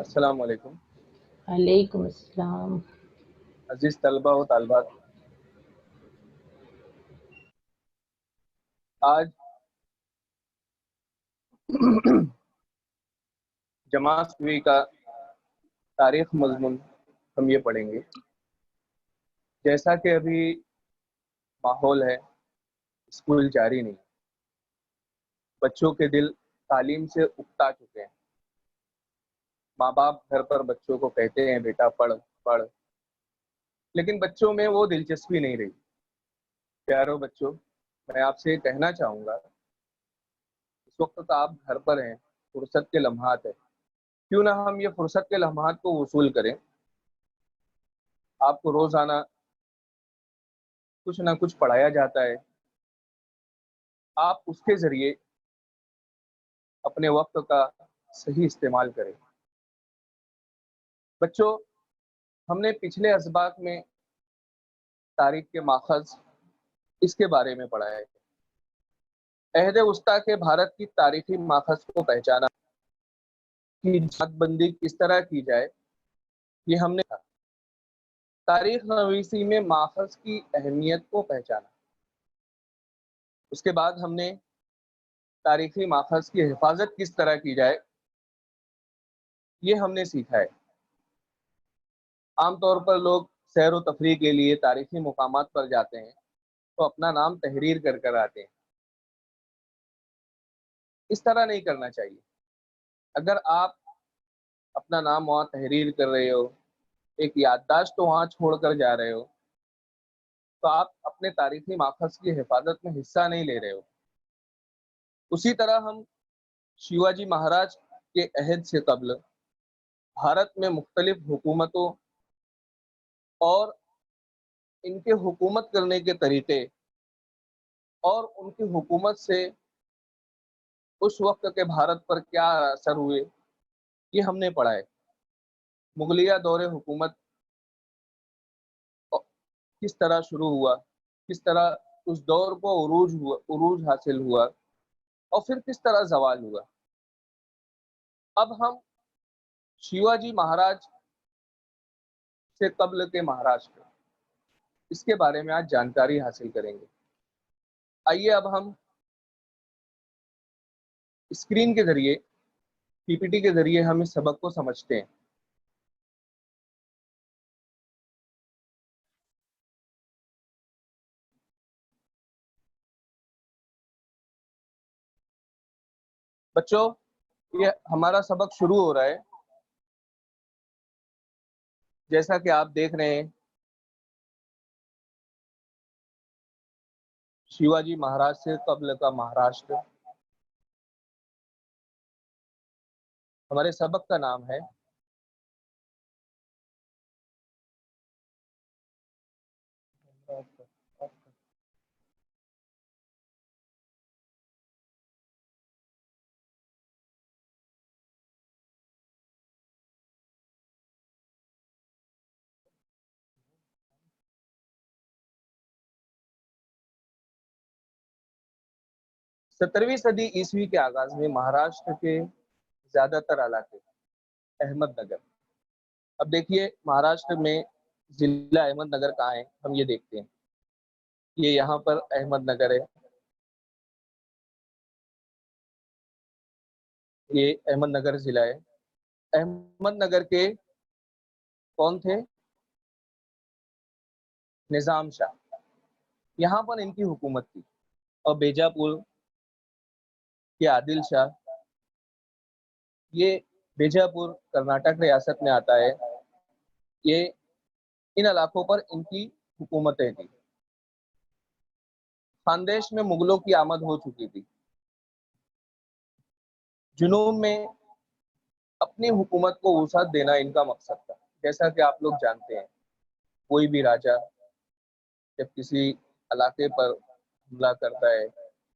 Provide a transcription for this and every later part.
अस्सलाम वालेकुम। वालेकुम अस्सलाम। अजीज तलबा व तालिबात, आज जमात हुई का तारीख मजमून हम ये पढ़ेंगे। जैसा कि अभी माहौल है, स्कूल जारी नहीं, बच्चों के दिल तालीम से उकता चुके हैं। माँ बाप घर पर बच्चों को कहते हैं बेटा पढ़ पढ़, लेकिन बच्चों में वो दिलचस्पी नहीं रही। प्यारो बच्चों, मैं आपसे कहना चाहूँगा, इस वक्त तो आप घर पर हैं, फुर्सत के लम्हात है, क्यों ना हम ये फुर्सत के लम्हात को वसूल करें। आपको रोजाना कुछ ना कुछ पढ़ाया जाता है, आप उसके जरिए अपने वक्त का सही इस्तेमाल करें। बच्चों, हमने पिछले असबाक में तारीख के माखज इसके बारे में पढ़ा है। अहद उस्ता के भारत की तारीखी माखज को पहचाना कि जातबंदी किस तरह की जाए, ये हमने तारीख नवीसी में माखज की अहमियत को पहचाना। उसके बाद हमने तारीखी माखज की हिफाजत किस तरह की जाए, ये हमने सीखा है। आमतौर पर लोग सैर व तफरीह के लिए तारीखी मुकामात पर जाते हैं तो अपना नाम तहरीर कर कर आते हैं। इस तरह नहीं करना चाहिए। अगर आप अपना नाम वहाँ तहरीर कर रहे हो, एक याददाश्त तो वहाँ छोड़ कर जा रहे हो, तो आप अपने तारीखी माखज की हिफाजत में हिस्सा नहीं ले रहे हो। उसी तरह हम शिवाजी महाराज के अहद से कबल भारत में मुख्तलिफ हुकूमतों और इनके हुकूमत करने के तरीके और उनकी हुकूमत से उस वक्त के भारत पर क्या असर हुए, ये हमने पढ़ा है। मुगलिया दौरे हुकूमत किस तरह शुरू हुआ, किस तरह उस दौर को उरूज हासिल हुआ और फिर किस तरह जवाल हुआ। अब हम शिवाजी महाराज से कबल के महाराष्ट्र, इसके बारे में आज जानकारी हासिल करेंगे। आइए अब हम स्क्रीन के जरिए, पीपीटी के जरिए हम इस सबक को समझते हैं। बच्चों, ये हमारा सबक शुरू हो रहा है। जैसा कि आप देख रहे हैं, शिवाजी महाराज से कबल का महाराष्ट्र। हमारे सबक का नाम है सत्रहवीं सदी ईस्वी के आगाज में महाराष्ट्र के ज्यादातर इलाके अहमदनगर। अब देखिए, महाराष्ट्र में जिला अहमदनगर कहाँ है, हम ये देखते हैं। ये यहाँ पर अहमदनगर है, ये अहमदनगर जिला है। अहमदनगर के कौन थे? निजाम शाह, यहाँ पर इनकी हुकूमत थी। और बीजापुर के आदिल शाह, ये बीजापुर कर्नाटक रियासत में आता है। ये इन इलाकों पर इनकी हुकूमतें थी। खानदेश में मुगलों की आमद हो चुकी थी। जुनूब में अपनी हुकूमत को वसअत देना इनका मकसद था। जैसा कि आप लोग जानते हैं, कोई भी राजा जब किसी इलाके पर हमला करता है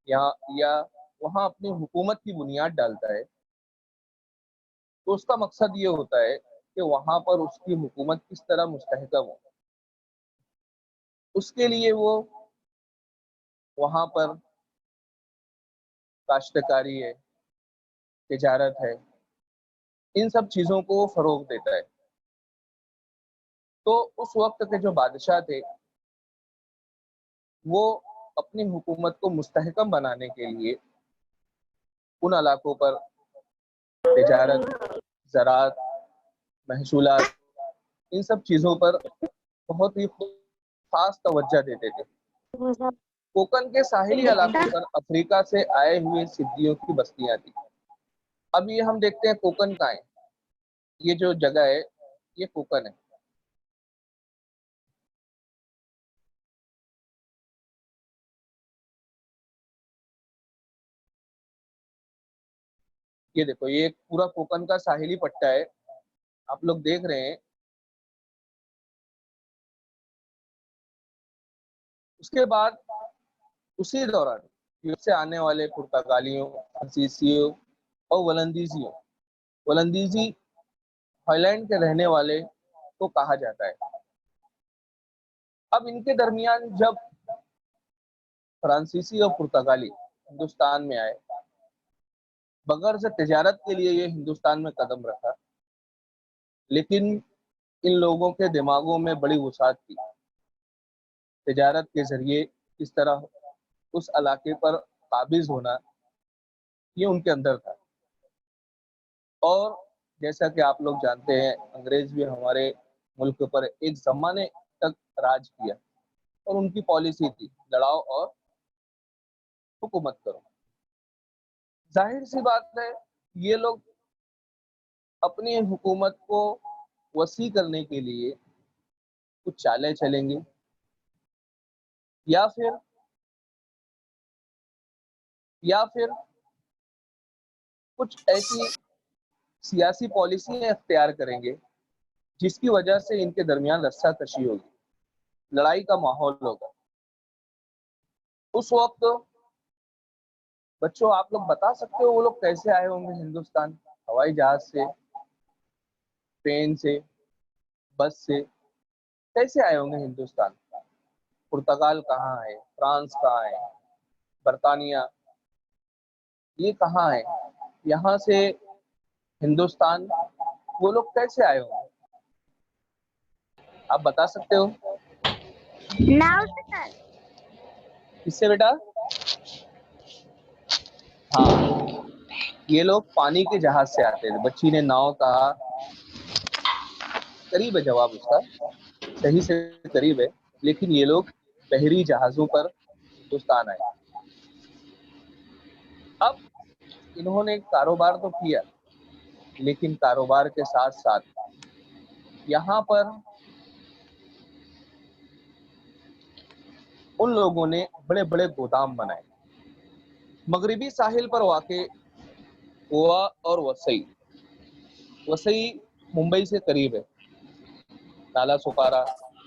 यहाँ या वहाँ अपनी हुकूमत की बुनियाद डालता है, तो उसका मकसद ये होता है कि वहाँ पर उसकी हुकूमत किस तरह मुस्तहकम हो। उसके लिए वो वहाँ पर काश्तकारी है, तिजारत है, इन सब चीजों को फरोग देता है। तो उस वक्त के जो बादशाह थे वो अपनी हुकूमत को मुस्तहकम बनाने के लिए उन इलाकों पर तिजारत, ज़राअत, महसूलात, इन सब चीज़ों पर बहुत ही खास तवज्जो देते थे। कोकन के साहिली इलाकों पर अफ्रीका से आए हुए सिद्दियों की बस्तियां थी। अब ये हम देखते हैं कोकन कहाँ है। ये जो जगह है ये कोकन है। ये देखो, ये पूरा कोकन का साहिली पट्टा है, आप लोग देख रहे हैं। उसके बाद उसी दौरान यूरोप से आने वाले पुर्तगालियों, फ्रांसीसियों और वलंदीजी हॉलैंड के रहने वाले को कहा जाता है। अब इनके दरमियान जब फ्रांसीसी और पुर्तगाली हिंदुस्तान में आए, बगैर से तिजारत के लिए ये हिंदुस्तान में कदम रखा, लेकिन इन लोगों के दिमागों में बड़ी वसात थी। तिजारत के जरिए किस तरह उस इलाके पर काबिज होना, ये उनके अंदर था। और जैसा कि आप लोग जानते हैं, अंग्रेज भी हमारे मुल्क पर एक जमाने तक राज किया और उनकी पॉलिसी थी लड़ाओ और हुकूमत करो। जाहिर सी बात है, ये लोग अपनी हुकूमत को वसी करने के लिए कुछ चालें चलेंगे या फिर कुछ ऐसी सियासी पॉलिसियां इख्तियार करेंगे जिसकी वजह से इनके दरमियान रस्साकशी होगी, लड़ाई का माहौल होगा। उस वक्त बच्चों, आप लोग बता सकते हो वो लोग कैसे आए होंगे हिंदुस्तान? हवाई जहाज से, ट्रेन से, बस से कैसे आए होंगे हिंदुस्तान? पुर्तगाल कहाँ है, फ्रांस कहाँ है, बरतानिया, ये कहाँ है? यहाँ से हिंदुस्तान वो लोग कैसे आए होंगे? आप बता सकते हो? नाव से सर। किससे बेटा? हाँ, ये लोग पानी के जहाज से आते थे। बच्ची ने नाव कहा, करीब है जवाब उसका, सही से करीब है, लेकिन ये लोग बहरी जहाजों पर हिंदुस्तान आए। अब इन्होंने कारोबार तो किया, लेकिन कारोबार के साथ साथ यहाँ पर उन लोगों ने बड़े बड़े गोदाम बनाए। मगरिबी साहिल पर वाक़े गोवा और वसई मुंबई से करीब है। नाला सुपारा,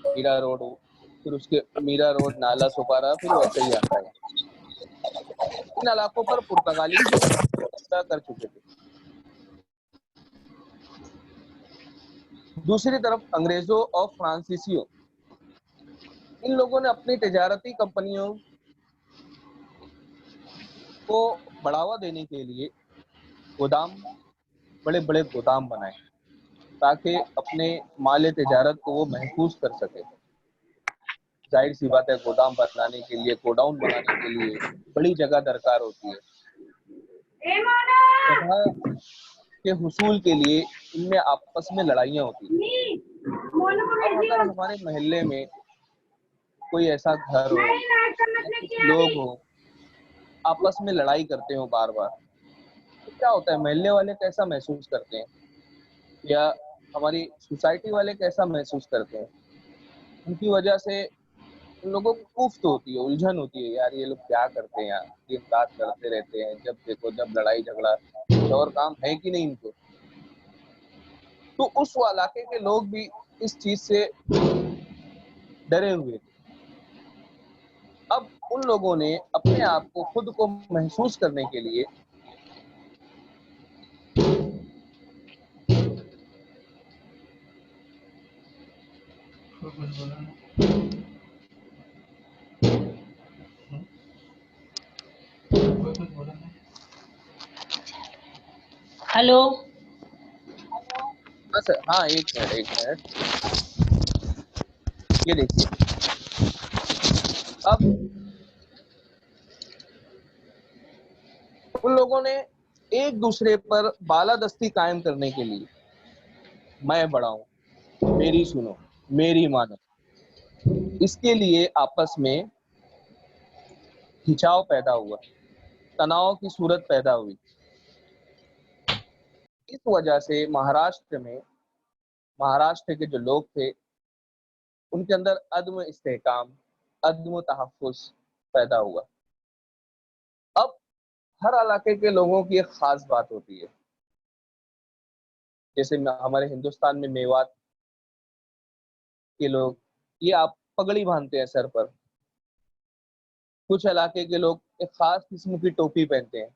मीरा रोड, फिर उसके मीरा रोड, नाला सुपारा, फिर वसई आता है। इन इलाकों पर पुर्तगाली कब्जा कर चुके थे। दूसरी तरफ अंग्रेजों और फ्रांसीसियों, इन लोगों ने अपनी तिजारती कंपनियों को बढ़ावा देने के लिए गोदाम, बड़े बड़े गोदाम बनाए ताकि अपने माल तिजारत को वो महफूज कर सके। जाहिर सी बात है, गोदाम बनाने के लिए, गोडाउन बनाने के लिए बड़ी जगह दरकार होती है। जगह के हुसूल के लिए इनमें आपस में लड़ाइयाँ होती हैं। अब अगर हमारे मोहल्ले में कोई ऐसा घर हो या कुछ लोग हो आपस में लड़ाई करते हो बार बार, तो क्या होता है? मोहल्ले वाले कैसा महसूस करते हैं या हमारी सोसाइटी वाले कैसा महसूस करते हैं? उनकी वजह से उन लोगों को कुफ्त होती है, उलझन होती है, यार ये लोग क्या करते हैं यार, दिन रात करते रहते हैं, जब देखो जब लड़ाई झगड़ा, कुछ और काम है कि नहीं इनको? तो उस इलाके के लोग भी इस चीज से डरे हुए थे। अब उन लोगों ने अपने आप को, खुद को महसूस करने के लिए हेलो। थोड़ा सा, हाँ एक मिनट एक मिनट, ये देखिए अब उन लोगों ने एक दूसरे पर बालादस्ती कायम करने के लिए, मैं बड़ा हूं, मेरी सुनो, मेरी मानो, इसके लिए आपस में खिंचाव पैदा हुआ, तनाव की सूरत पैदा हुई। इस वजह से महाराष्ट्र के जो लोग थे उनके अंदर अदम इस्तेहकाम, अदम तहफ़्फ़ुज़ पैदा हुआ। अब हर इलाके के लोगों की एक खास बात होती है, जैसे हमारे हिंदुस्तान में मेवात के लोग, ये आप पगड़ी बांधते हैं सर पर। कुछ इलाके के लोग एक खास किस्म की टोपी पहनते हैं,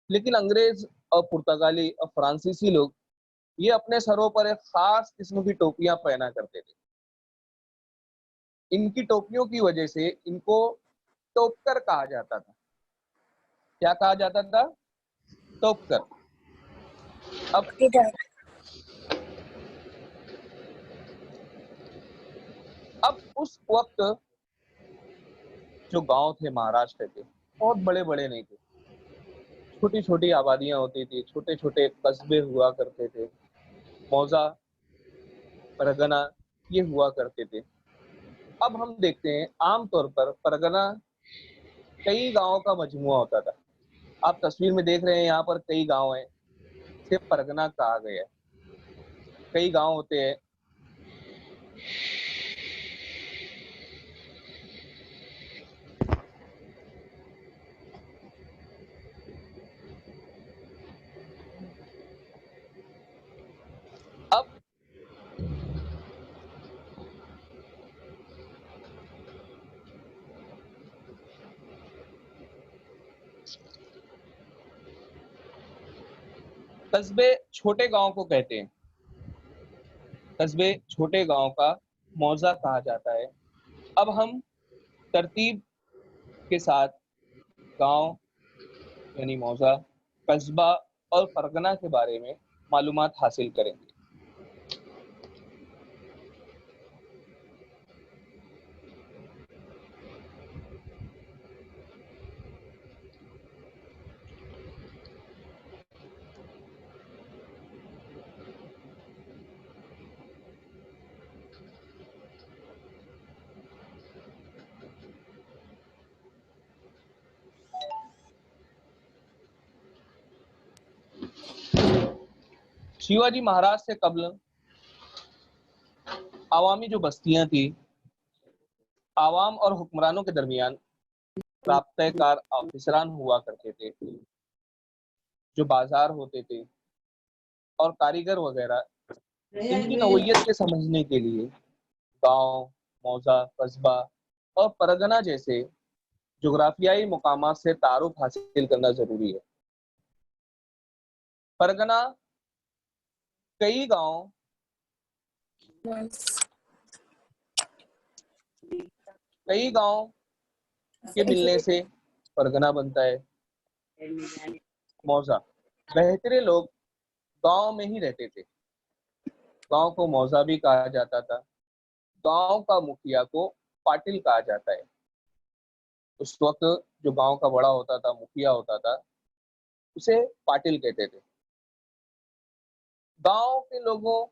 लेकिन अंग्रेज और पुर्तगाली और फ्रांसीसी लोग ये अपने सरों पर एक खास किस्म की टोपियां पहना करते थे। इनकी टोपियों की वजह से इनको टोपकर कहा जाता था। क्या कहा जाता था? टोपकर। अब इधर उस वक्त जो गांव थे महाराष्ट्र के, बहुत बड़े बड़े नहीं थे, छोटी छोटी आबादियां होती थी, छोटे छोटे कस्बे हुआ करते थे, मौजा, परगना, ये हुआ करते थे। अब हम देखते हैं आमतौर पर परगना कई गांवों का मजमुआ होता था। आप तस्वीर में देख रहे हैं, यहाँ पर कई गांव हैं, इसे परगना कहा गया है। कई गांव होते हैं, अब कस्बे छोटे गांव को कहते हैं, कस्बे छोटे गांव का मौजा कहा जाता है। अब हम तरतीब के साथ गांव यानी मौजा, कस्बा और परगना के बारे में मालूमात हासिल करेंगे। शिवाजी महाराज से कब्ल आवामी जो बस्तियां थी, आवाम और हुक्मरानों के दरमियान राब्तेकार ऑफिसरान हुआ करते थे, जो बाजार होते थे और कारीगर वगैरह, इनकी नौइयत के समझने के लिए गांव, मौजा, कस्बा और परगना जैसे जोग्राफियाई मुकामात से तारुफ हासिल करना जरूरी है। परगना कई गांव कई गांव के मिलने से परगना बनता है। मौजा, बेहतरे लोग गांव में ही रहते थे, गांव को मौजा भी कहा जाता था। गांव का मुखिया को पाटिल कहा जाता है। उस वक्त जो गांव का बड़ा होता था, मुखिया होता था, उसे पाटिल कहते थे। गांव के लोगों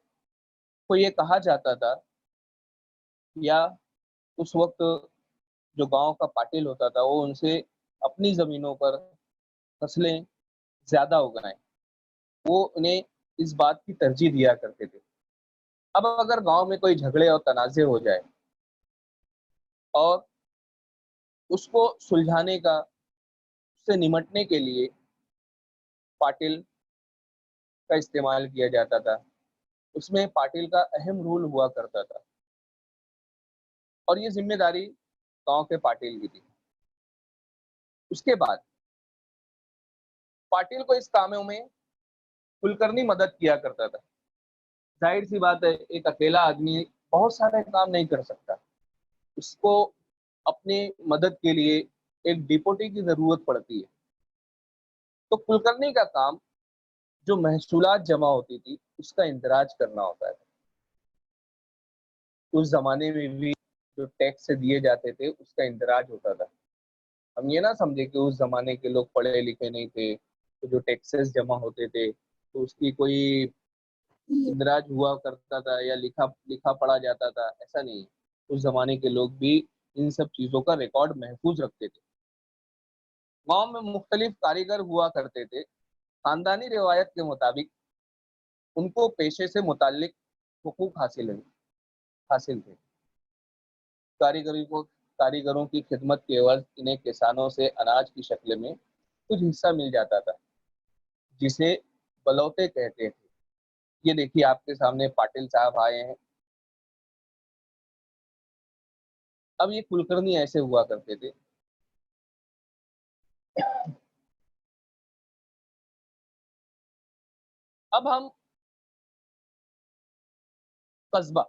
को ये कहा जाता था, या उस वक्त जो गांव का पाटिल होता था वो उनसे अपनी जमीनों पर फसलें ज्यादा उगाएं, वो उन्हें इस बात की तरजीह दिया करते थे। अब अगर गांव में कोई झगड़े और तनाज़े हो जाए और उसको सुलझाने का, उससे निमटने के लिए पाटिल का इस्तेमाल किया जाता था। उसमें पाटिल का अहम रोल हुआ करता था और ये जिम्मेदारी गांव के पाटिल की थी। उसके बाद पाटिल को इस कामों में कुलकर्णी मदद किया करता था। जाहिर सी बात है, एक अकेला आदमी बहुत सारे काम नहीं कर सकता, उसको अपने मदद के लिए एक डिपोटी की जरूरत पड़ती है। तो कुलकर्णी का काम जो महसूलात जमा होती थी उसका इंदराज करना होता था। उस जमाने में भी जो टैक्स दिए जाते थे उसका इंदराज होता था। हम ये ना समझे कि उस जमाने के लोग पढ़े लिखे नहीं थे, तो जो टैक्सेस जमा होते थे तो उसकी कोई इंदराज हुआ करता था या लिखा लिखा पढ़ा जाता था, ऐसा नहीं है। उस जमाने के लोग भी इन सब चीजों का रिकॉर्ड महफूज रखते थे। गांव में मुख्तलिफ कारीगर हुआ करते थे। खानदानी रिवायत के मुताबिक उनको पेशे से मुतालिक हुकूक हासिल थे। कारीगरों की खिदमत के एवज इन्हें किसानों से अनाज की शक्ल में कुछ हिस्सा मिल जाता था, जिसे बलौते कहते थे। ये देखिए आपके सामने पाटिल साहब आए हैं। अब ये कुलकर्णी ऐसे हुआ करते थे। अब हम कस्बा,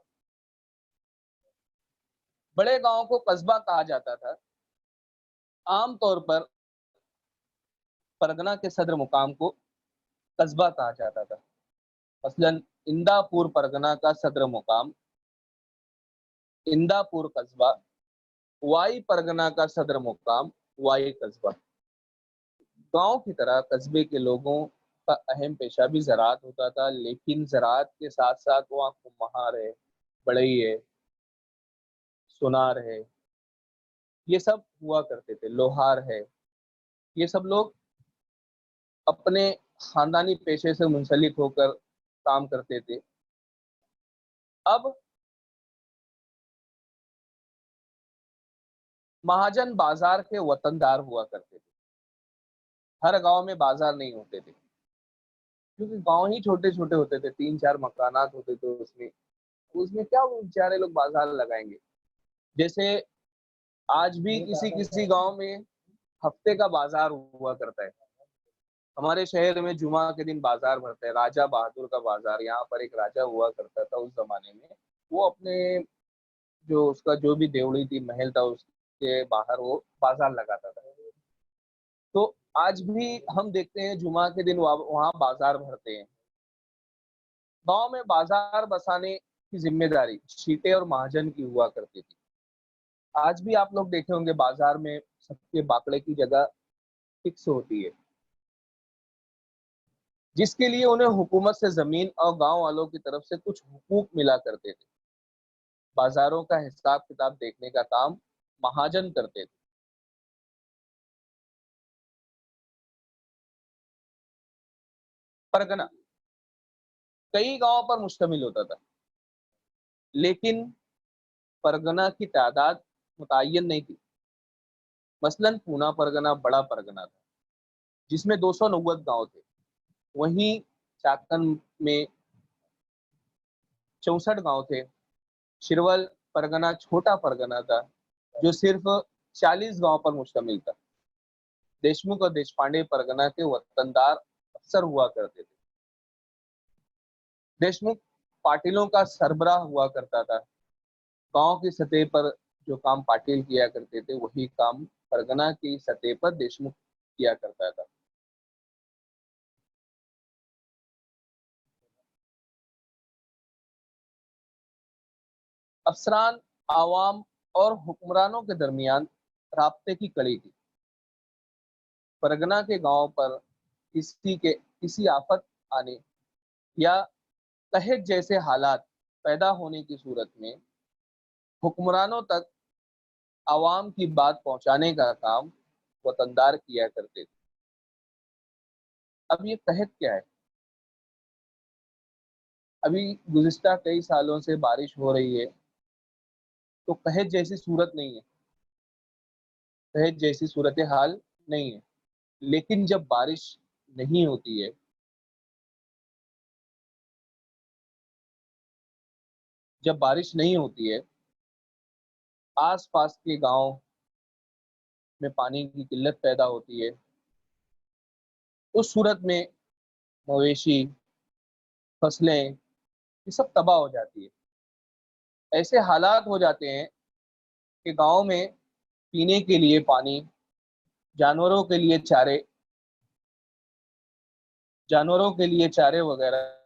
बड़े गांव को कस्बा कहा जाता था। आमतौर पर परगना के सदर मुकाम को कस्बा कहा जाता था। मसलन इंदापुर परगना का सदर मुकाम इंदापुर कस्बा, वाई परगना का सदर मुकाम वाई कस्बा। गांव की तरह कस्बे के लोगों का अहम पेशा भी ज़राअत होता था, लेकिन ज़राअत के साथ साथ वहाँ कुम्हार है, बढ़ई है, सुनार है, ये सब हुआ करते थे, लोहार है। ये सब लोग अपने खानदानी पेशे से मुंसलिक होकर काम करते थे। अब महाजन बाजार के वतनदार हुआ करते थे। हर गांव में बाजार नहीं होते थे, क्योंकि गांव ही छोटे छोटे होते थे, 3-4 मकानात होते थे उसमें। उसमें क्या वो बेचारे लोग बाजार लगाएंगे। जैसे आज भी किसी किसी गांव में हफ्ते का बाजार हुआ करता है। हमारे शहर में जुमा के दिन बाजार भरते हैं, राजा बहादुर का बाजार। यहाँ पर एक राजा हुआ करता था उस जमाने में। वो अपने जो उसका जो भी देवड़ी थी, महल था, उसके बाहर वो बाजार लगाता था। तो आज भी हम देखते हैं जुमा के दिन वहाँ बाजार भरते हैं। गांव में बाजार बसाने की जिम्मेदारी छीटे और महाजन की हुआ करती थी। आज भी आप लोग देखे होंगे बाजार में सबके बाकड़े की जगह फिक्स होती है, जिसके लिए उन्हें हुकूमत से जमीन और गांव वालों की तरफ से कुछ हुकूक मिला करते थे। बाजारों का हिसाब किताब देखने का काम महाजन करते थे। परगना कई गांवों पर मुश्तमिल होता था, लेकिन परगना की तादाद मुतय्यन नहीं थी। मसलन पूना परगना बड़ा परगना था, जिसमें 290 गांव थे। वहीं चाकन में 64 गांव थे। शिरवल परगना छोटा परगना था, जो सिर्फ 40 गांव पर मुश्तमिल था। देशमुख और देशपांडे परगना के वतनदार अफसर हुआ करते थे। देशमुख पाटिलों का सरबराह हुआ करता था। गांव की सतह पर जो काम पाटिल किया करते थे, वही काम परगना की सतह पर देशमुख किया करता था। अफसरान, आवाम और हुक्मरानों के दरमियान राब्ते की कड़ी थी। परगना के गांव पर किसी आफत आने या कहत जैसे हालात पैदा होने की सूरत में हुक्मरानों तक आवाम की बात पहुंचाने का काम वतनदार किया करते थे। अब ये कहत क्या है? अभी गुज़िश्ता कई सालों से बारिश हो रही है, तो कहत जैसी सूरत नहीं है, कहत जैसी सूरत हाल नहीं है। लेकिन जब बारिश नहीं होती है, जब बारिश नहीं होती है, आस पास के गांव में पानी की किल्लत पैदा होती है, उस सूरत में मवेशी, फसलें, ये सब तबाह हो जाती है। ऐसे हालात हो जाते हैं कि गांव में पीने के लिए पानी, जानवरों के लिए चारे, जानवरों के लिए चारे वगैरह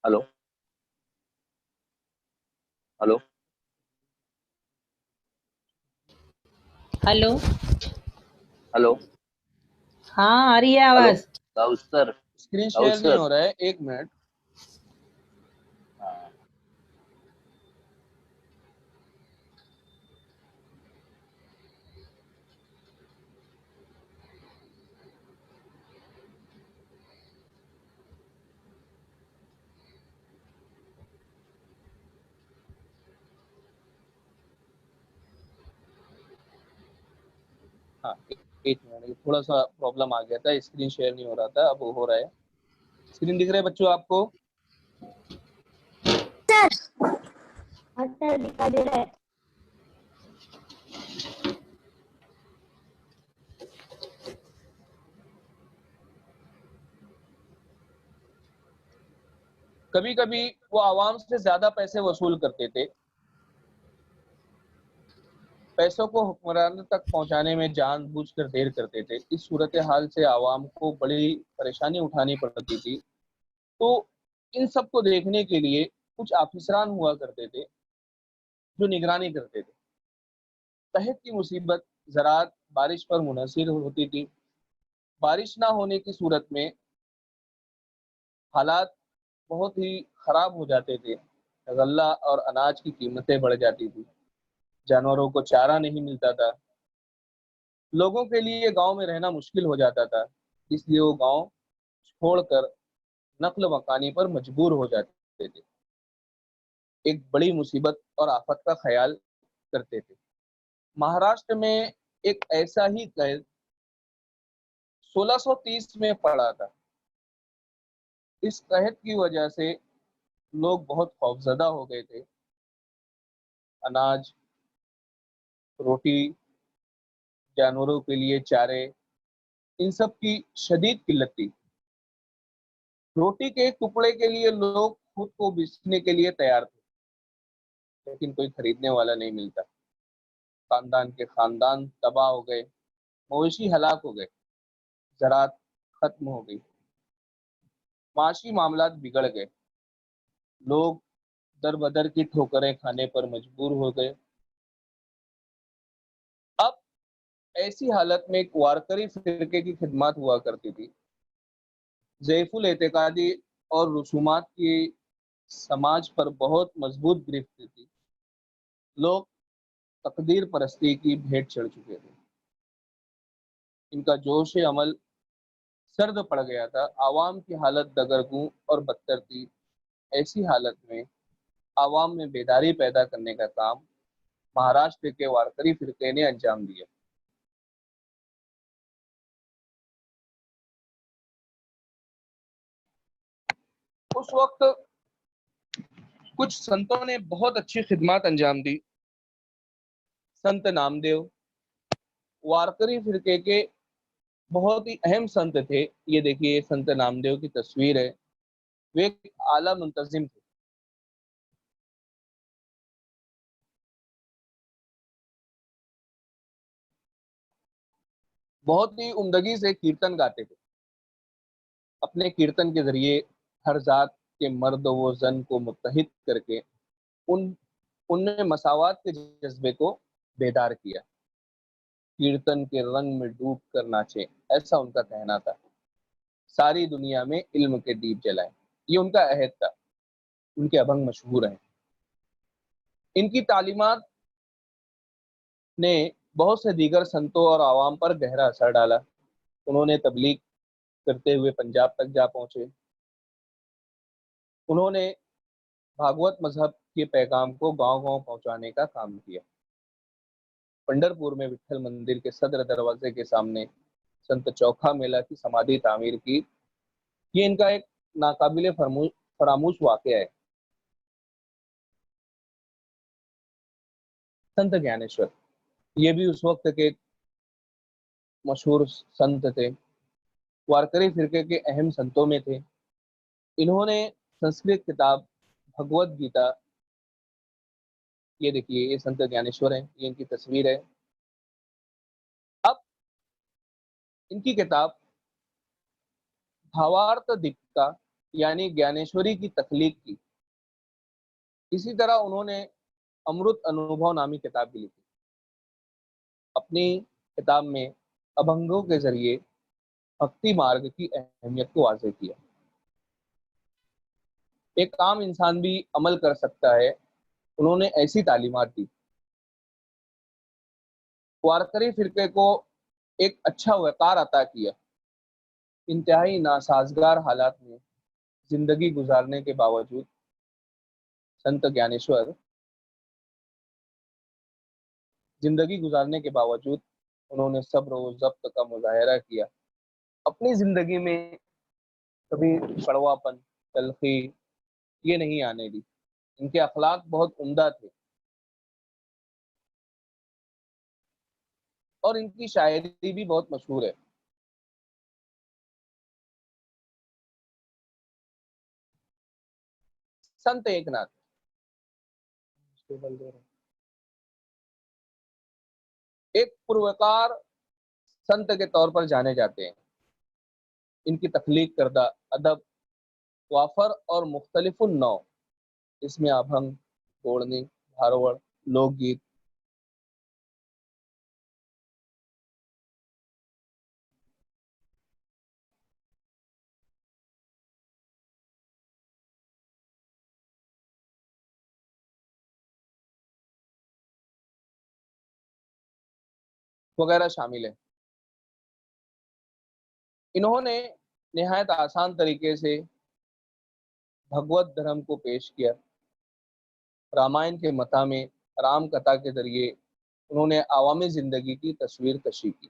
हेलो हेलो हेलो। हेलो हाँ, आ रही है हेलो आवाज। Dawood sir, screen Dawood share नहीं सर। हो रहा है, 1 मिनट। हाँ, हाँ, एक मिनट, थोड़ा सा प्रॉब्लम आ गया था, स्क्रीन शेयर नहीं हो रहा था, अब हो रहा है। स्क्रीन दिख रहा है बच्चों आपको? सर दिखा दे रहा है। कभी कभी वो आवाम से ज्यादा पैसे वसूल करते थे, पैसों को हुक्मरानों तक पहुंचाने में जानबूझकर देर करते थे। इस सूरत हाल से आवाम को बड़ी परेशानी उठानी पड़ती थी। तो इन सब को देखने के लिए कुछ आफिसरान हुआ करते थे जो निगरानी करते थे। तहत की मुसीबत ज़राअत बारिश पर मुनहसर होती थी। बारिश ना होने की सूरत में हालात बहुत ही ख़राब हो जाते थे। गल्ला और अनाज की कीमतें बढ़ जाती थी, जानवरों को चारा नहीं मिलता था, लोगों के लिए गांव में रहना मुश्किल हो जाता था। इसलिए वो गांव छोड़कर नक्ल मकानी पर मजबूर हो जाते थे। एक बड़ी मुसीबत और आफत का ख्याल करते थे। महाराष्ट्र में एक ऐसा ही कैद 1630 में पड़ा था। इस कहत की वजह से लोग बहुत खौफजदा हो गए थे। अनाज, रोटी, जानवरों के लिए चारे, इन सब की शदीद किल्लत थी। रोटी के एक टुकड़े के लिए लोग खुद को बेचने के लिए तैयार थे, लेकिन कोई खरीदने वाला नहीं मिलता। खानदान के खानदान तबाह हो गए, मवेशी हलाक हो गए, ज़राअत खत्म हो गई, माशी मामलात बिगड़ गए। लोग दर बदर की ठोकरें खाने पर मजबूर हो गए। अब ऐसी हालत में एक वारकरी फिरके की खिदमत हुआ करती थी। ज़ैफुल एतकादी और रसूमात की समाज पर बहुत मजबूत गिरफ्त थी। लोग तकदीर परस्ती की भेंट चढ़ चुके थे। इनका जोश अमल सर्द पड़ गया था। आवाम की हालत दगरगूं और बदतर थी। ऐसी हालत में आवाम में बेदारी पैदा करने का काम महाराष्ट्र के वारकरी फिरके ने अंजाम दिया। उस वक्त कुछ संतों ने बहुत अच्छी खिदमत अंजाम दी। संत नामदेव वारकरी फिरके के बहुत ही अहम संत थे। ये देखिए, संत नामदेव की तस्वीर है। वे एक आला मुंतजिम थे। बहुत ही उम्दगी से कीर्तन गाते थे। अपने कीर्तन के जरिए हर जात के मर्द व जन को मुत्तहिद करके उन उनमें मसावात के जज्बे को बेदार किया। कीर्तन के रंग में डूब कर नाचे, ऐसा उनका कहना था। सारी दुनिया में इल्म के दीप जलाएं, ये उनका अहद था। उनके अभंग मशहूर हैं। इनकी तालीमात ने बहुत से दीगर संतों और आवाम पर गहरा असर डाला। उन्होंने तबलीग करते हुए पंजाब तक जा पहुंचे। उन्होंने भागवत मजहब के पैगाम को गांव-गांव पहुंचाने का काम किया। पंढरपुर में विठल मंदिर के सदर दरवाजे के सामने संत चौखा मेला की समाधि तामीर की ये इनका एक नाकाबिले फरामोश वाकया है। संत ज्ञानेश्वर ये भी उस वक्त के मशहूर संत थे, वारकरी फिरके के अहम संतों में थे। इन्होंने संस्कृत किताब भगवत गीता, ये देखिए ये संत ज्ञानेश्वर है, ये इनकी तस्वीर है। अब इनकी किताब भावार्थ दीपिका यानी ज्ञानेश्वरी की तख्लीक की। इसी तरह उन्होंने अमृत अनुभव नामी किताब भी लिखी। अपनी किताब में अभंगों के जरिए भक्ति मार्ग की अहमियत को वाज़ेह किया। एक आम इंसान भी अमल कर सकता है, उन्होंने ऐसी तालीमात दी। वारकरी फिरके को एक अच्छा वक़ार अता किया। इंतहाई नासाजगार हालात में जिंदगी गुजारने के बावजूद संत ज्ञानेश्वर उन्होंने सब्र और ज़ब्त का मुजाहरा किया। अपनी जिंदगी में कभी कड़वापन, तलखी ये नहीं आने दी। इनके अखलाक बहुत उम्दा थे और इनकी शायरी भी बहुत मशहूर है। संत एकनाथ एक पुरवकार संत के तौर पर जाने जाते हैं। इनकी तख्लीक करदा अदब वाफर और मुख्तलिफुन नौ, इसमें अभंग, घोड़नी, भारोवड़, लोकगीत, वगैरह शामिल है। इन्होंने निहायत आसान तरीके से भगवत धर्म को पेश किया। रामायण के मता में राम कथा के जरिए उन्होंने आवामी जिंदगी की तस्वीर कशी की।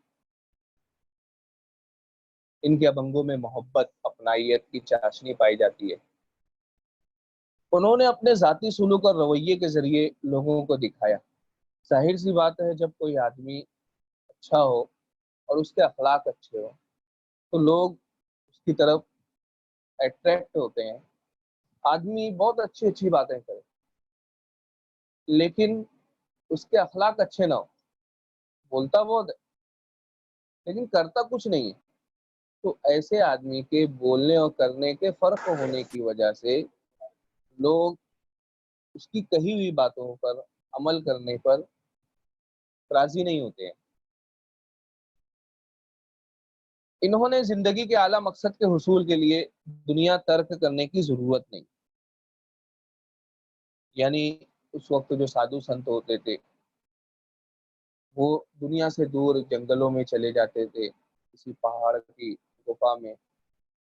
इनके अभंगों में मोहब्बत, अपनाइयत की चाशनी पाई जाती है। उन्होंने अपने जाती सुलूक और रवैये के जरिए लोगों को दिखाया। जाहिर सी बात है, जब कोई आदमी अच्छा हो और उसके अखलाक अच्छे हो तो लोग उसकी तरफ अट्रैक्ट होते हैं। आदमी बहुत अच्छी अच्छी बातें करे लेकिन उसके अखलाक अच्छे ना हो, बोलता बहुत है लेकिन करता कुछ नहीं है, तो ऐसे आदमी के बोलने और करने के फर्क होने की वजह से लोग उसकी कही हुई बातों पर अमल करने पर राजी नहीं होते हैं। इन्होंने जिंदगी के आला मकसद के हुसूल के लिए दुनिया तर्क करने की जरूरत नहीं, यानी उस वक्त जो साधु संत होते थे वो दुनिया से दूर जंगलों में चले जाते थे, किसी पहाड़ की गुफा में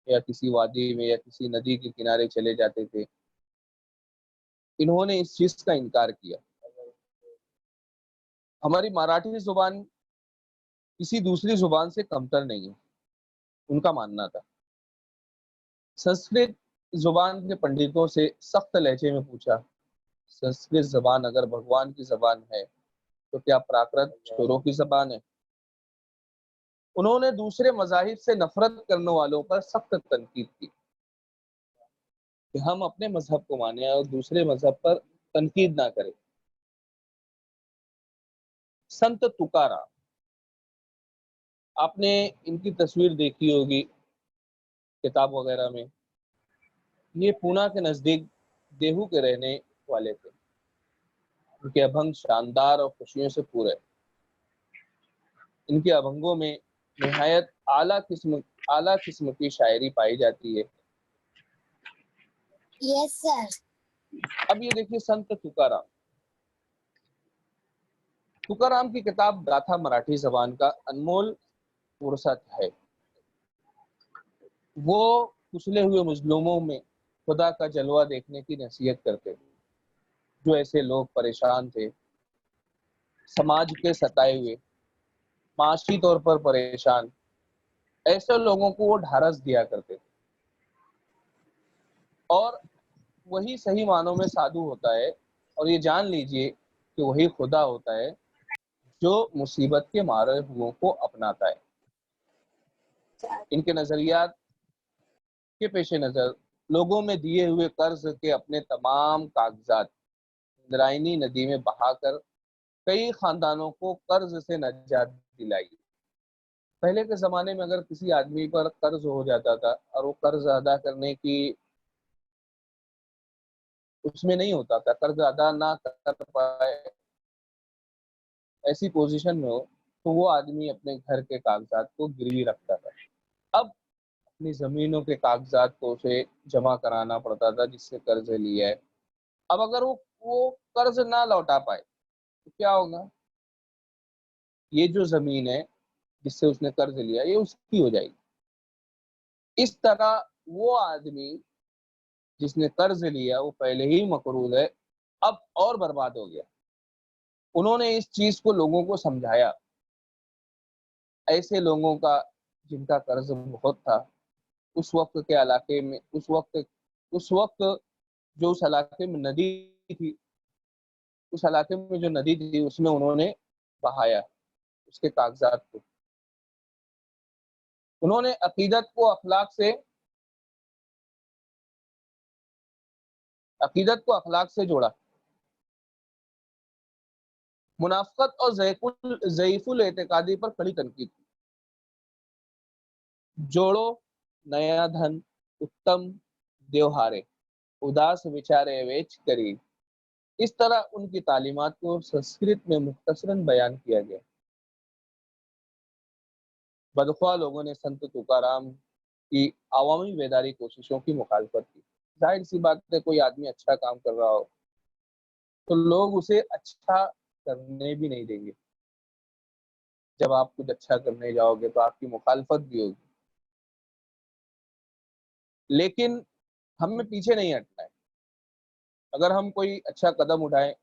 या किसी वादी में या किसी नदी के किनारे चले जाते थे। इन्होंने इस चीज का इनकार किया। हमारी मराठी जुबान किसी दूसरी जुबान से कमतर नहीं है, उनका मानना था। संस्कृत जुबान के पंडितों से सख्त लहजे में पूछा, संस्कृत जबान अगर भगवान की जबान है तो क्या प्राकृत चोरों की जबान है? उन्होंने दूसरे मजाहिब से नफरत करने वालों पर सख्त तनकीद की कि हम अपने मजहब को माने और दूसरे मजहब पर तनकीद ना करें। संत तुकाराम, आपने इनकी तस्वीर देखी होगी किताब वगैरह में। ये पूना के नजदीक देहू के रहने वाले थे। इनके अभंग शानदार और खुशियों से पूरे। इनके अभंगों में निहायत आला किस्म की शायरी पाई जाती है। Yes sir. अब ये देखिए संत तुकाराम। तुकाराम की किताब गाथा मराठी जबान का अनमोल फुर्सत है। वो कुचले हुए मजलूमों में खुदा का जलवा देखने की नसीहत करते, जो ऐसे लोग परेशान थे, समाज के सताए हुए, माशी तौर पर परेशान, ऐसे लोगों को वो ढारस दिया करते थे। और वही सही मानों में साधु होता है, और ये जान लीजिए कि वही खुदा होता है जो मुसीबत के मारे हुओं को अपनाता है। इनके नजरियात के पेश नज़र लोगों में दिए हुए कर्ज के अपने तमाम कागजात इंद्रायणी नदी में बहाकर कई खानदानों को कर्ज से नजात दिलाई। पहले के ज़माने में अगर किसी आदमी पर कर्ज हो जाता था और वो कर्ज अदा करने की उसमें नहीं होता था, कर्ज अदा ना कर पाए, ऐसी पोजीशन में हो, तो वो आदमी अपने घर के कागजात को गिरवी रखता था। अब अपनी ज़मीनों के कागजात को उसे जमा कराना पड़ता था जिससे कर्ज लिया है। अब अगर वो कर्ज ना लौटा पाए तो क्या होगा? ये जो ज़मीन है जिससे उसने कर्ज लिया, ये उसकी हो जाएगी। इस तरह वो आदमी जिसने कर्ज लिया वो पहले ही मकरूज है, अब और बर्बाद हो गया। उन्होंने इस चीज को लोगों को समझाया। ऐसे लोगों का जिनका कर्ज बहुत था, उस वक्त के इलाके में, उस वक्त जो उस इलाके में नदी थी, उस इलाके में जो नदी थी उसमें उन्होंने बहाया उसके कागजात को। उन्होंने अकीदत को अखलाक से जोड़ा। मुनाफकत और ज़ईफुल एतकादी पर कड़ी तनकीद की। जोड़ो नया धन उत्तम देवहारे, उदास विचारे वेच करी। इस तरह उनकी तालीमात को संस्कृत में मुख्तसरन बयान किया गया। बदख्वाह लोगों ने संत तुकाराम की अवामी बेदारी कोशिशों की मुखालफत की। जाहिर सी बात है, कोई आदमी अच्छा काम कर रहा हो तो लोग उसे अच्छा करने भी नहीं देंगे। जब आप कुछ अच्छा करने जाओगे तो आपकी मुखालफत भी होगी, लेकिन हमें पीछे नहीं हटना है। अगर हम कोई अच्छा कदम उठाएं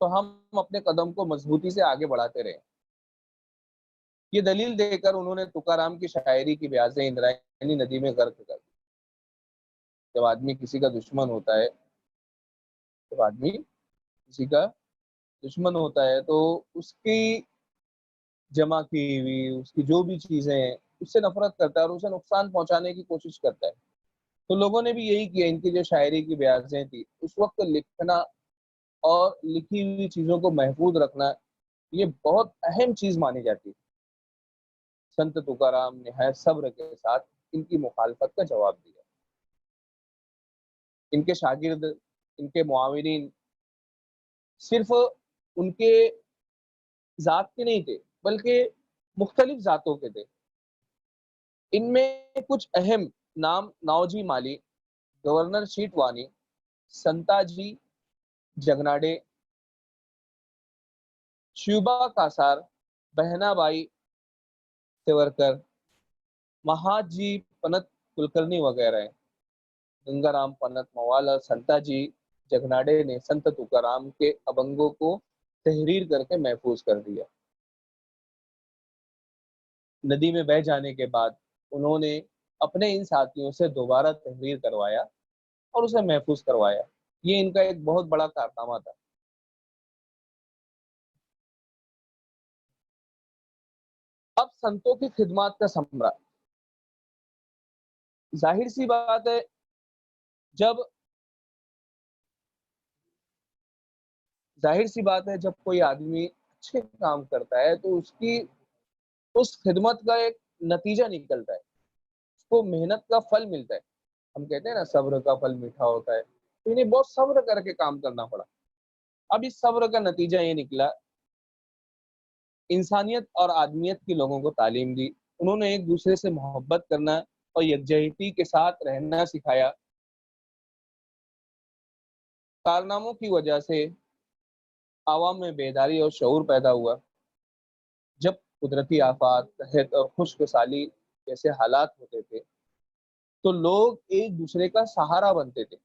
तो हम अपने कदम को मजबूती से आगे बढ़ाते रहें। ये दलील देकर उन्होंने तुकाराम की शायरी की ब्याजें इंद्रायणी नदी में गर्क कर दी। जब आदमी किसी का दुश्मन होता है जब आदमी किसी का दुश्मन होता है तो उसकी जमा की हुई उसकी जो भी चीजें हैं उससे नफरत करता है और उसे नुकसान पहुंचाने की कोशिश करता है। तो लोगों ने भी यही किया। इनकी जो शायरी की ब्याजें थी, उस वक्त लिखना और लिखी हुई चीजों को महफूज रखना ये बहुत अहम चीज मानी जाती है। संत तुकाराम ने है सब्र के साथ इनकी मुखालफत का जवाब दिया। इनके शागिर्द, इनके मुआविरीन सिर्फ उनके जात के नहीं थे, बल्कि मुख्तलिफ जातों के थे। इनमें कुछ अहम नाम नाओजी माली, गवर्नर शीटवानी, संताजी जगनाडे, श्यूबा कासार, बहनाबाई तेवरकर, महाजी पन्नत कुलकर्णी वगैरह हैं। गंगाराम पन्नत मवाल और संताजी जगनाडे ने संत तुकाराम के अभंगों को तहरीर करके महफूज कर दिया। नदी में बह जाने के बाद उन्होंने अपने इन साथियों से दोबारा तहरीर करवाया और उसे महफूज करवाया। ये इनका एक बहुत बड़ा कारनामा था। अब संतों की खिदमत का समरा, जाहिर सी बात है, जब जाहिर सी बात है जब कोई आदमी अच्छे काम करता है तो उसकी उस खिदमत का एक नतीजा निकलता है, उसको मेहनत का फल मिलता है। हम कहते हैं ना, सब्र का फल मीठा होता है। तो इन्हें बहुत सब्र करके काम करना पड़ा। अब इस सब्र का नतीजा ये निकला, इंसानियत और आदमियत के लोगों को तालीम दी। उन्होंने एक दूसरे से मोहब्बत करना और यकजहती के साथ रहना सिखाया। कारनामों की वजह से आवाम में बेदारी और शऊर पैदा हुआ। जब कुदरती आफात, कहत और खुश्क साली जैसे हालात होते थे तो लोग एक दूसरे का सहारा बनते थे।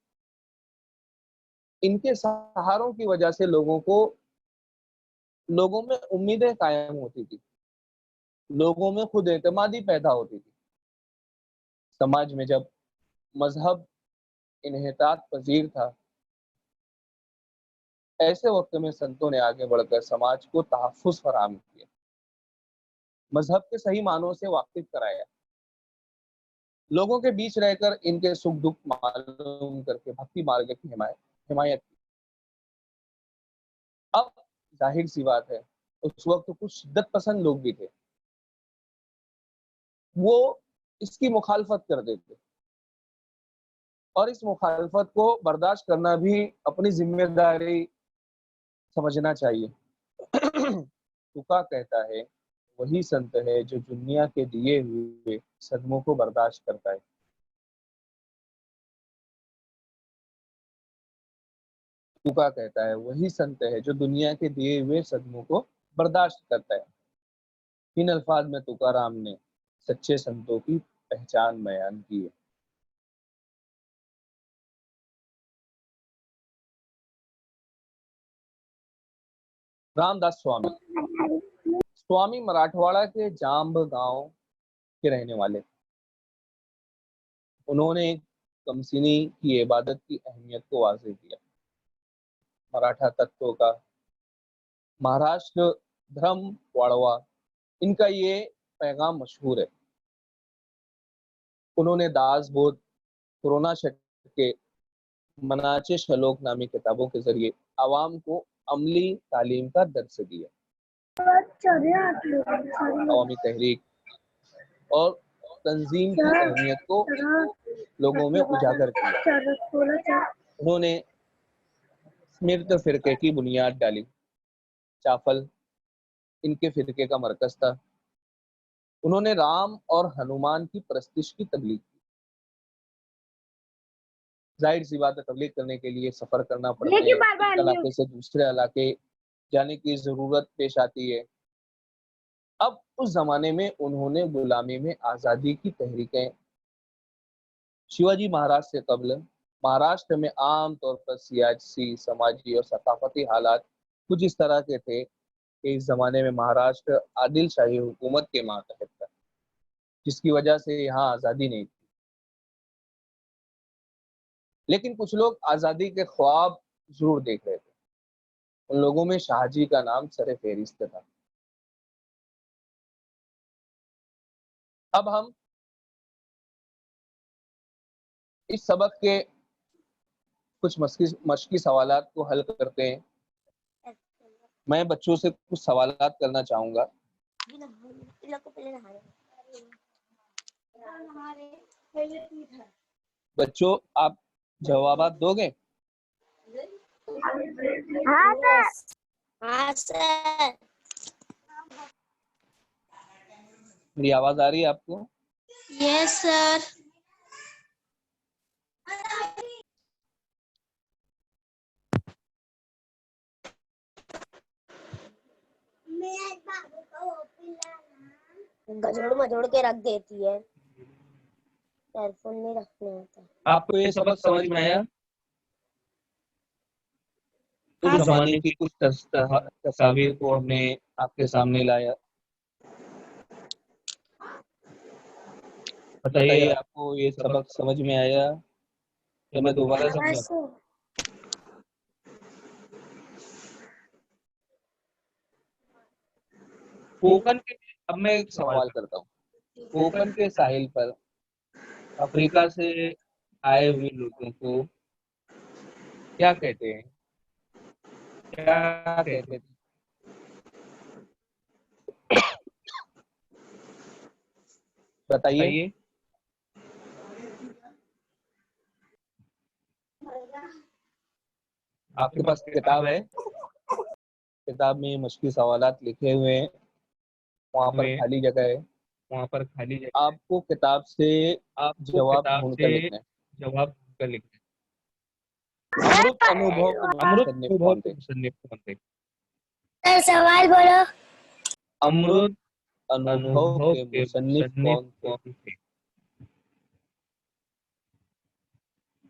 इनके सहारों की वजह से लोगों में उम्मीदें कायम होती थी, लोगों में खुद एतमादी पैदा होती थी। समाज में जब मजहब इन्हितात पजीर था, ऐसे वक्त में संतों ने आगे बढ़कर समाज को तहफ्फुज़ फराहम किया, मजहब के सही मानों से वाकिफ कराया, लोगों के बीच रहकर इनके सुख दुख मालूम करके भक्ति मार्ग की हिमायत की। अब जाहिर सी बात है, उस वक्त कुछ शिद्दत पसंद लोग भी थे, वो इसकी मुखालफत करते थे और इस मुखालफत को बर्दाश्त करना भी अपनी जिम्मेदारी समझना चाहिए। तुका कहता है वही संत है जो दुनिया के दिए हुए सदमों को बर्दाश्त करता है। तुका कहता है वही संत है जो दुनिया के दिए हुए सदमों को बर्दाश्त करता है। इन अल्फाज में तुकाराम ने सच्चे संतों की पहचान बयान की है। रामदास स्वामी स्वामी मराठवाड़ा के जाम्ब गांव के रहने वाले थे। उन्होंने कमसिनी की इबादत की अहमियत को वाज़ेह किया। मराठा तत्वों का महाराष्ट्र धर्म वाड़वा, इनका ये पैगाम मशहूर है। उन्होंने दास बोध, कोरोना के मनाचे शलोक नामी किताबों के जरिए आवाम को अमली तालीम का दर्स दिया। अवामी तहरीक और तंजीम की अहमियत को लोगों में उजागर किया। उन्होंने स्मिर्त फिरके की बुनियाद डाली। चाफल इनके फिरके का मरकज था। उन्होंने राम और हनुमान की परस्तिश की तबलीग की। जाहिर सी बात है, तबलीग करने के लिए सफर करना पड़ता है, एक इलाके से दूसरे इलाके जाने की जरूरत पेश आती है। अब उस जमाने में उन्होंने गुलामी में आजादी की तहरीकें, शिवाजी महाराज से कबल महाराष्ट्र में आम तौर पर सियासी, समाजी और सकाफती हालात कुछ इस तरह के थे कि इस जमाने में महाराष्ट्र आदिल शाही हुकूमत के मातहत था, जिसकी वजह से यहाँ आज़ादी नहीं थी। लेकिन कुछ लोग आज़ादी के ख्वाब जरूर देख रहे थे। उन लोगों में शाहजी का नाम सरे फेरिस्त था। अब हम इस सबक के कुछ मशकी सवालात को हल करते हैं। मैं बच्चों से कुछ सवालात करना चाहूंगा। बच्चों, आप जवाबात दोगे? हाँ सर। हाँ सर। मेरी आवाज आ रही है आपको? Yes sir. गजोड़ मजोड़ के रख देती है, एयरफोन नहीं रखने होता। आपको ये सबक समझ में आया? उस जमाने की कुछ तस्वीर को हमने आपके सामने लाया। बताइए, आपको ये सबक समझ में आया या मैं दोबारा समझाऊं? कोकन के, अब मैं एक सवाल करता हूँ। कोकन के साहिल पर अफ्रीका से आए हुए लोगों को क्या कहते हैं? क्या कहते थे? बताइए। आपके पास किताब है? किताब में मशकी सवालात लिखे हुए हैं, वहाँ पर खाली जगह है। आपको किताब से जवाब ढूंढ कर लिखना है। अमृत अनुभव के मुसन्निफ कौन थे? सर सवाल बोलो। अमृत अनुभव के मुसन्निफ कौन थे?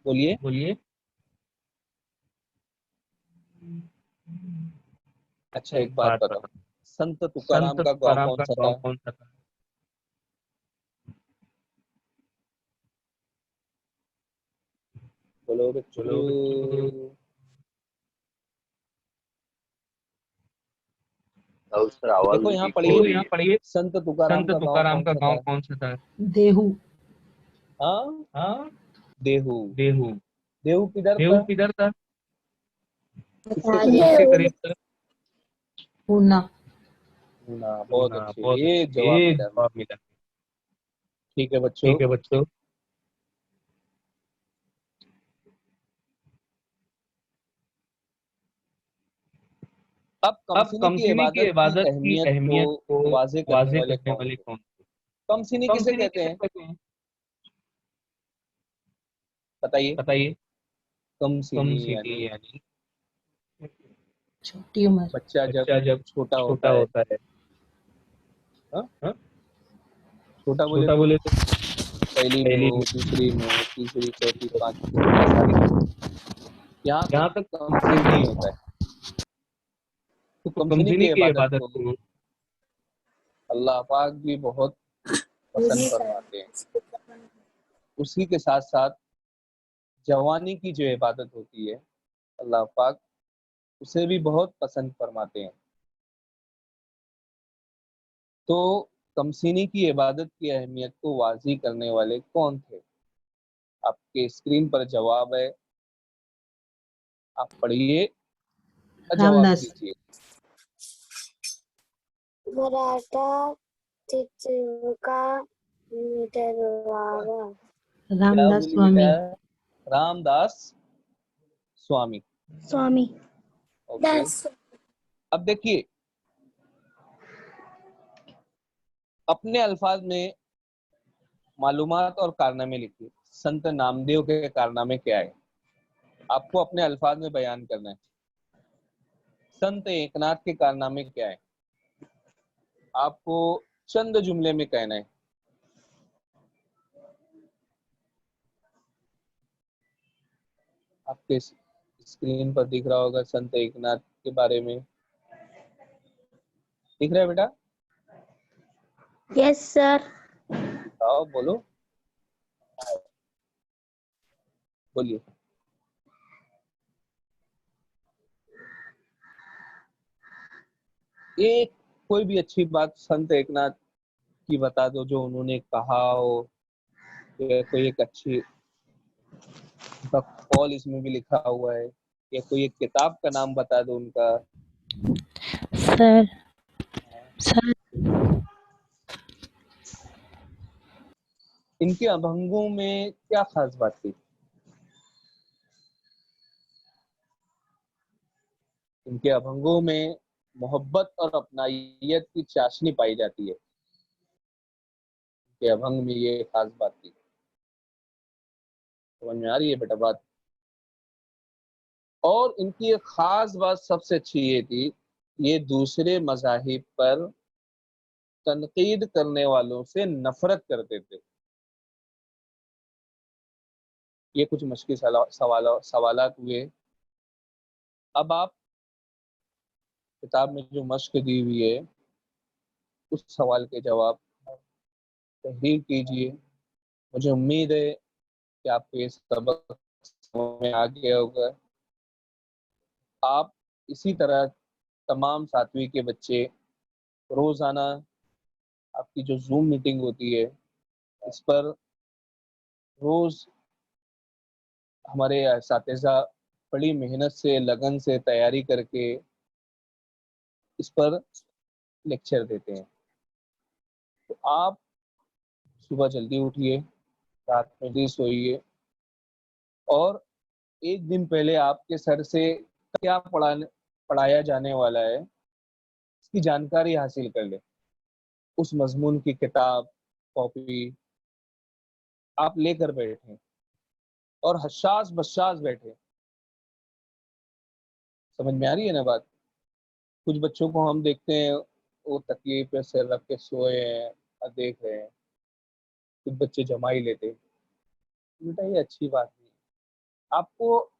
बोलिए। अच्छा, एक बात बताओ, संत तुकाराम का गांव कौन सा था? बोलो बच्चों। उस पर आवाज देखो यहाँ यहाँ पढ़िए, संत तुकाराम संत का गांव तुकाराम कौन का सा गांव था? कौन सा था? देहू। हाँ, हाँ, देहू। देहू। देहू किधर देहू था? किधर था? किसके बता करीब? किसके दो। करीब था? पूना। ना, बहुत ना, अच्छे, बहुत ये अच्छे, जवाब ये मिला। जवाब मिला। ठीक है बच्चों, ठीक है बच्चों, अब अब कमसिनी की कमसिनी की इबादत की इबादत की अहमियत को अहमियत को वाज़ेह करने वाज़ेह वाले करने कौन वाले थे? कौन थे? कमसिनी किसे कमसिनी कहते किसे हैं? कहते हैं? बताइए। बताइए। कमसिनी कमसिनी यानी यानी छोटी उम्र। बच्चा जब बच्चा जब छोटा छोटा होता है। होता है। हाँ? हाँ? छोटा बोले छोटा तो बोले तो पहली में पहली हो, में, दूसरी में हो, तीसरी, चौथी, पांचवी, छठी, सातवीं, यहाँ तक यहाँ तक कमसिनी होता है। तो तो कमसिनी कमसिनी की की इबादत इबादत को को अल्लाह पाक भी बहुत पसंद फरमाते हैं। उसी के साथ साथ जवानी की जो इबादत होती है, अल्लाह पाक उसे भी बहुत पसंद फरमाते हैं। तो कमसिनी की इबादत की अहमियत को वाज़ेह करने वाले कौन थे? आपके स्क्रीन पर जवाब है, आप पढ़िए और जवाब रामदास। दीजिए। मराठा तिरुका मिटरवावा। क्या रामदास बोली स्वामी। बेटा? रामदास स्वामी। स्वामी। ओके, अब देखिए, अपने अल्फाज में मालूमात और कारनामे लिखिए। संत नामदेव के कारनामे क्या है? आपको अपने अल्फाज में बयान करना है। संत एकनाथ के कारनामे क्या है? आपको चंद जुमले में कहना है। आपके स्क्रीन पर दिख रहा होगा संत एकनाथ के बारे में, दिख रहा है बेटा? Yes sir. आओ बोलो, बोलिए। एक कोई भी अच्छी बात संत एकनाथ की बता दो जो उन्होंने कहा हो, या कोई एक अच्छी उनका कॉल इसमें भी लिखा हुआ है, या कोई एक किताब का नाम बता दो उनका। सर। सर। इनके अभंगों में क्या खास बात थी? इनके अभंगों में मोहब्बत और अपनाइयत की चाशनी पाई जाती है। इनके अभंग में ये खास बात थी। समझ में आ रही है बेटा बात? और इनकी एक खास बात सबसे अच्छी ये थी, ये दूसरे मज़ाहिब पर तनकीद करने वालों से नफरत करते थे। ये कुछ मुश्किल सवालात हुए। अब आप किताब में जो मश्क दी हुई है उस सवाल के जवाब तहरीर कीजिए। मुझे उम्मीद है कि आपको ये सबक समझ में आ गया होगा। आप इसी तरह तमाम सातवीं के बच्चे रोज़ाना आपकी जो जूम मीटिंग होती है इस पर रोज़ हमारे असातिज़ा बड़ी मेहनत से, लगन से तैयारी करके इस पर लेक्चर देते हैं। तो आप सुबह जल्दी उठिए, रात में जल्दी सोइए, और एक दिन पहले आपके सर से क्या पढ़ाया जाने वाला है इसकी जानकारी हासिल कर ले। उस मजमून की किताब, कॉपी आप लेकर बैठें और हशास बशास बैठे। समझ में आ रही है ना बात? कुछ बच्चों को हम देखते हैं वो तकिए पे सिर रख के सोए हैं और देख रहे हैं, कुछ बच्चे जमा ही लेते हैं। बेटा ये अच्छी बात नहीं है। आपको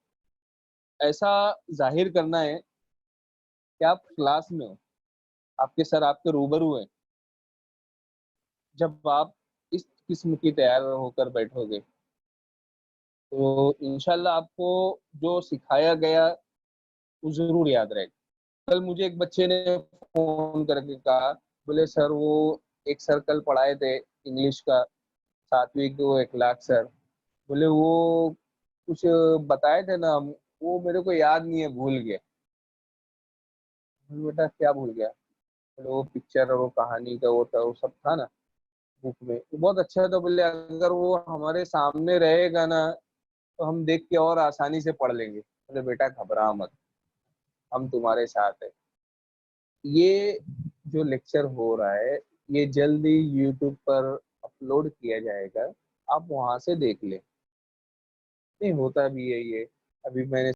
ऐसा जाहिर करना है कि आप क्लास में हो, आपके सर आपके रूबरू हैं। जब आप इस किस्म की तैयार होकर बैठोगे तो इंशाल्लाह आपको जो सिखाया गया वो ज़रूर याद रहेगा। कल मुझे एक बच्चे ने फ़ोन करके कहा, बोले सर वो एक सर कल पढ़ाए थे इंग्लिश का 7वीं को इखलाक सर, बोले वो कुछ बताए थे ना, वो मेरे को याद नहीं है, भूल गया। बोले बेटा क्या भूल गया? बोले वो पिक्चर और वो कहानी का वो था, वो सब था ना बुक में, वो बहुत अच्छा था। बोले अगर वो हमारे सामने रहेगा ना तो हम देख के और आसानी से पढ़ लेंगे। बोले बेटा घबरा मत, हम तुम्हारे साथ है। ये जो लेक्चर हो रहा है ये जल्दी यूट्यूब पर अपलोड किया जाएगा, आप वहां से देख लें। नहीं होता भी है ये, अभी मैंने